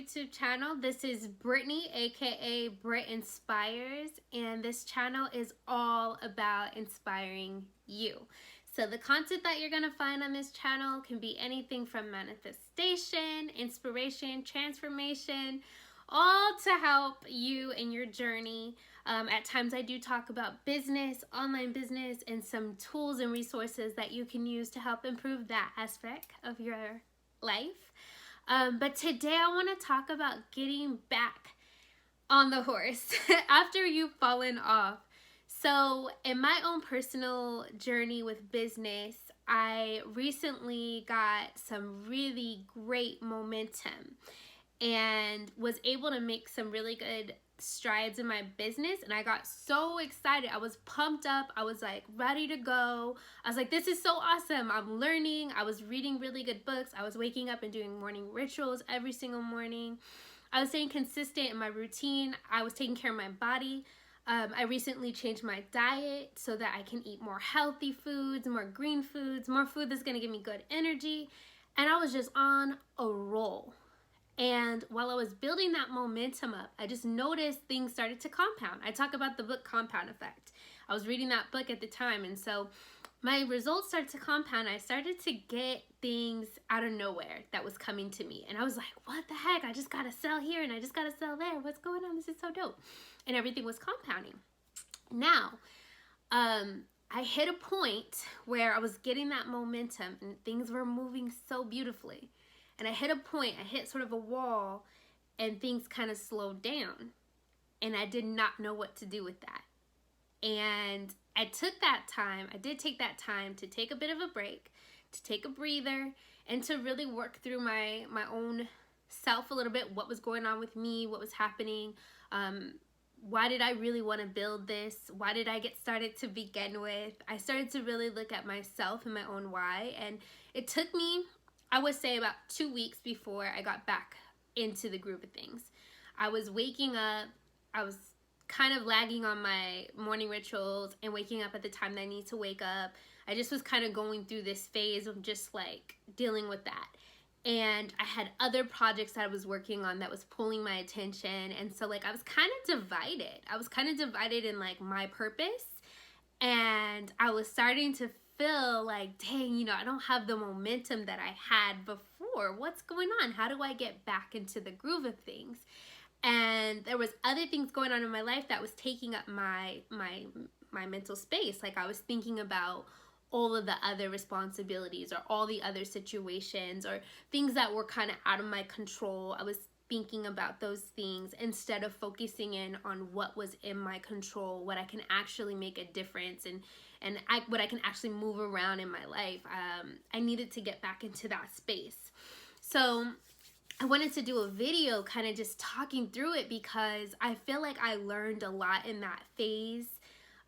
YouTube channel. This is Brittany, aka Brit Inspires, and this channel is all about inspiring you. So the content that you're gonna find on this channel can be anything from manifestation, inspiration, transformation, all to help you in your journey. At times I do talk about business, online business, and some tools and resources that you can use to help improve that aspect of your life. But today I want to talk about getting back on the horse after you've fallen off. So in my own personal journey with business, I recently got some really great momentum and was able to make some really good strides in my business, and I got so excited. I was pumped up. I was like ready to go. I was like, this is so awesome. I'm learning. I was reading really good books. I was waking up and doing morning rituals every single morning. I was staying consistent in my routine. I was taking care of my body. I recently changed my diet so that I can eat more healthy foods, more green foods, more food that's going to give me good energy, and I was just on a roll. And while I was building that momentum up, I just noticed things started to compound. I talk about the book Compound Effect. I was reading that book at the time, and so my results started to compound. I started to get things out of nowhere that was coming to me. And I was like, what the heck? I just gotta sell here and I just gotta sell there. What's going on? This is so dope. And everything was compounding. Now, I hit a point where I was getting that momentum and things were moving so beautifully. And I hit a point, I hit sort of a wall, and things kind of slowed down. And I did not know what to do with that. And I took that time, I did take that time to take a bit of a break, to take a breather, and to really work through my own self a little bit, what was going on with me, what was happening, why did I really want to build this, why did I get started to begin with. I started to really look at myself and my own why, and it took me, I would say, about 2 weeks before I got back into the groove of things. I was waking up, I was kind of lagging on my morning rituals and waking up at the time that I need to wake up. I just was kind of going through this phase of just like dealing with that. And I had other projects that I was working on that was pulling my attention. And so like I was kind of divided. I was kind of divided in like my purpose. And I was starting to feel like, dang, I don't have the momentum that I had before. What's going on? How do I get back into the groove of things? And there was other things going on in my life that was taking up my mental space. Like I was thinking about all of the other responsibilities or all the other situations or things that were kind of out of my control. I was thinking about those things instead of focusing in on what was in my control, what I can actually make a difference and what I can actually move around in my life. I needed to get back into that space. So I wanted to do a video kind of just talking through it because I feel like I learned a lot in that phase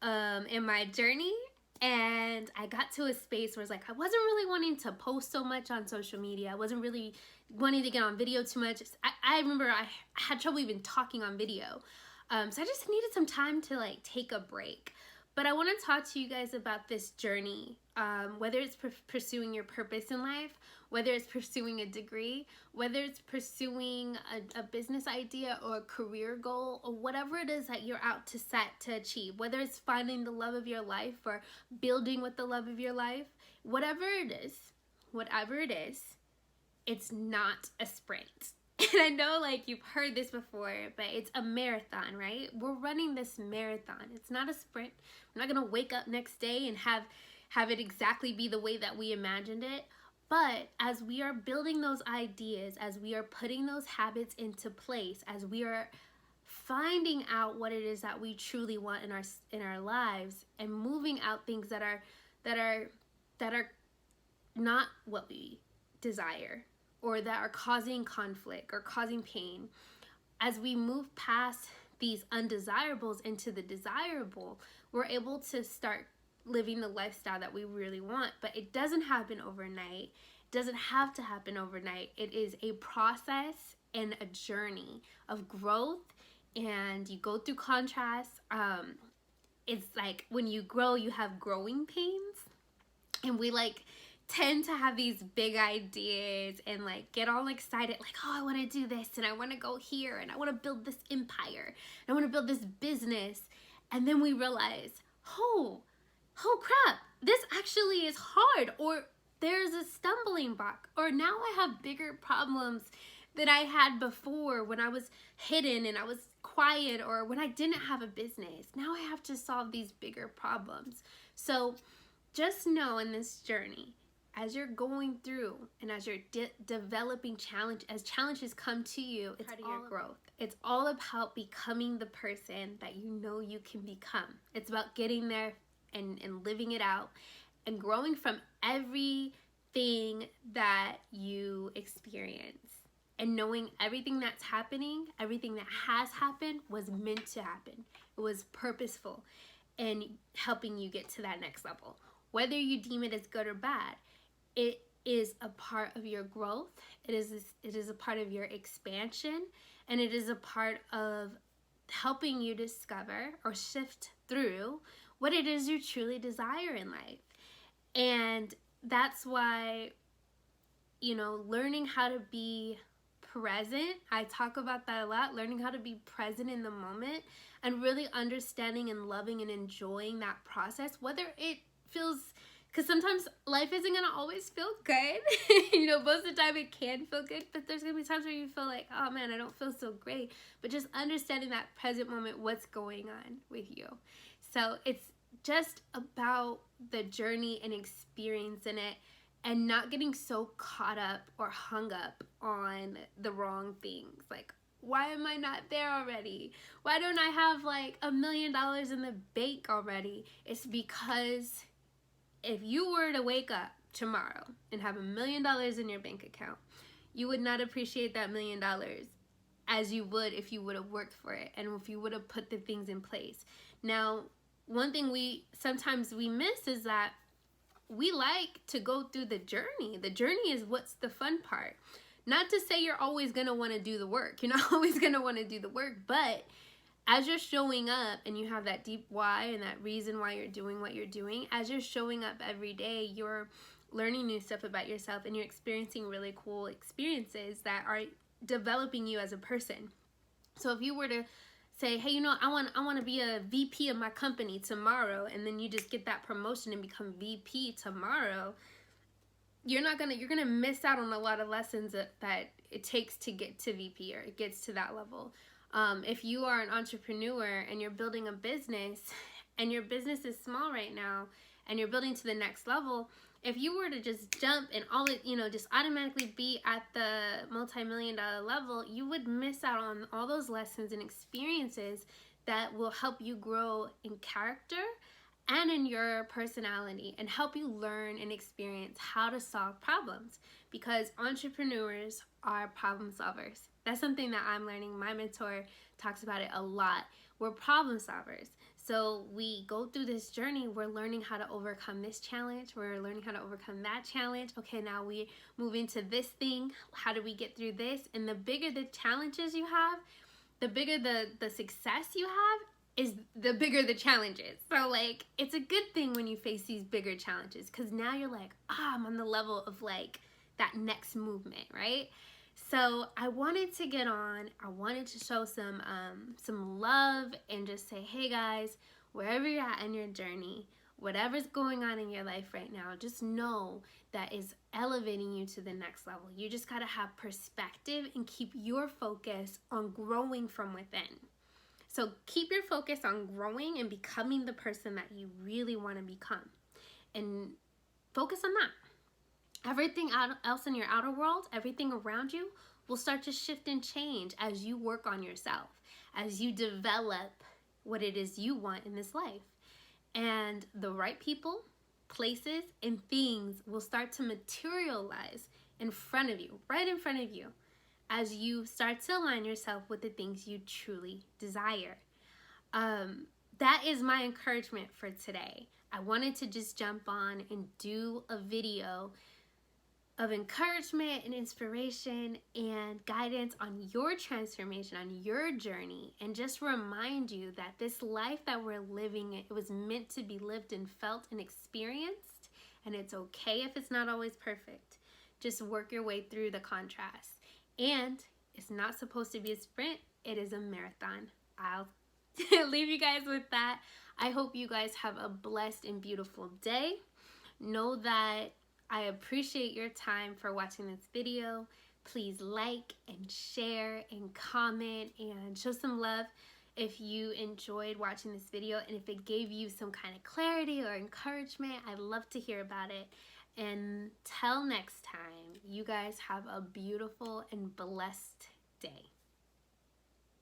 in my journey. And I got to a space where it's like I wasn't really wanting to post so much on social media. I wasn't really wanting to get on video too much. I remember I had trouble even talking on video. So I just needed some time to like take a break. But I want to talk to you guys about this journey, whether it's pursuing your purpose in life, whether it's pursuing a degree, whether it's pursuing a business idea or a career goal, or whatever it is that you're out to set to achieve, whether it's finding the love of your life or building with the love of your life, whatever it is, it's not a sprint. And I know like you've heard this before, but it's a marathon, right? We're running this marathon. It's not a sprint. We're not going to wake up next day and have it exactly be the way that we imagined it. But as we are building those ideas, as we are putting those habits into place, as we are finding out what it is that we truly want in our lives and moving out things that are not what we desire, or that are causing conflict or causing pain, as we move past these undesirables into the desirable, we're able to start living the lifestyle that we really want. But it doesn't happen overnight. It doesn't have to happen overnight. It is a process and a journey of growth, and you go through contrast. It's like when you grow, you have growing pains, and we like tend to have these big ideas and like get all excited, like, oh, I want to do this and I want to go here and I want to build this empire. I want to build this business. And then we realize, oh crap, this actually is hard, or there's a stumbling block, or now I have bigger problems that I had before when I was hidden and I was quiet, or when I didn't have a business. Now I have to solve these bigger problems. So just know in this journey, as you're going through and as you're developing as challenges come to you, it's part of your growth. It's all about becoming the person that you know you can become. It's about getting there and living it out and growing from everything that you experience, and knowing everything that's happening, everything that has happened was meant to happen. It was purposeful and helping you get to that next level. Whether you deem it as good or bad, it is a part of your growth. It is a part of your expansion, and it is a part of helping you discover or shift through what it is you truly desire in life. And that's why, learning how to be present, I talk about that a lot, learning how to be present in the moment and really understanding and loving and enjoying that process, whether it feels, because sometimes life isn't going to always feel good. Most of the time it can feel good, but there's going to be times where you feel like, oh man, I don't feel so great. But just understanding that present moment, what's going on with you. So it's just about the journey and experiencing it, and not getting so caught up or hung up on the wrong things. Like, why am I not there already? Why don't I have like $1 million in the bank already? It's because if you were to wake up tomorrow and have $1 million in your bank account, you would not appreciate that $1 million as you would if you would have worked for it and if you would have put the things in place. Now, one thing sometimes we miss is that we like to go through the journey. The journey is what's the fun part. Not to say you're always going to want to do the work. You're not always going to want to do the work, but as you're showing up and you have that deep why and that reason why you're doing what you're doing, as you're showing up every day, you're learning new stuff about yourself and you're experiencing really cool experiences that are developing you as a person. So if you were to say, hey, I want to be a VP of my company tomorrow, and then you just get that promotion and become VP tomorrow, you're gonna miss out on a lot of lessons that it takes to get to VP, or it gets to that level. If you are an entrepreneur and you're building a business and your business is small right now and you're building to the next level, if you were to just jump and just automatically be at the multi-million-dollar level, you would miss out on all those lessons and experiences that will help you grow in character and in your personality, and help you learn and experience how to solve problems, because entrepreneurs are problem solvers. That's something that I'm learning. My mentor talks about it a lot. We're problem solvers. So we go through this journey, we're learning how to overcome this challenge, we're learning how to overcome that challenge. Okay, now we move into this thing. How do we get through this? And the bigger the challenges you have, the bigger the success you have, is the bigger the challenges. So like, it's a good thing when you face these bigger challenges, because now you're like, I'm on the level of like that next movement, right? So I wanted to get on, I wanted to show some love and just say, hey guys, wherever you're at in your journey, whatever's going on in your life right now, just know that is elevating you to the next level. You just gotta have perspective and keep your focus on growing from within. So keep your focus on growing and becoming the person that you really want to become, and focus on that. Everything else in your outer world, everything around you will start to shift and change as you work on yourself, as you develop what it is you want in this life. And the right people, places, and things will start to materialize in front of you, right in front of you, as you start to align yourself with the things you truly desire. That is my encouragement for today. I wanted to just jump on and do a video of encouragement and inspiration and guidance on your transformation, on your journey, and just remind you that this life that we're living, it was meant to be lived and felt and experienced, and it's okay if it's not always perfect. Just work your way through the contrast. And it's not supposed to be a sprint, it is a marathon. I'll leave you guys with that. I hope you guys have a blessed and beautiful day. Know that I appreciate your time for watching this video. Please like and share and comment and show some love if you enjoyed watching this video, and if it gave you some kind of clarity or encouragement. I'd love to hear about it. And till next time, you guys have a beautiful and blessed day.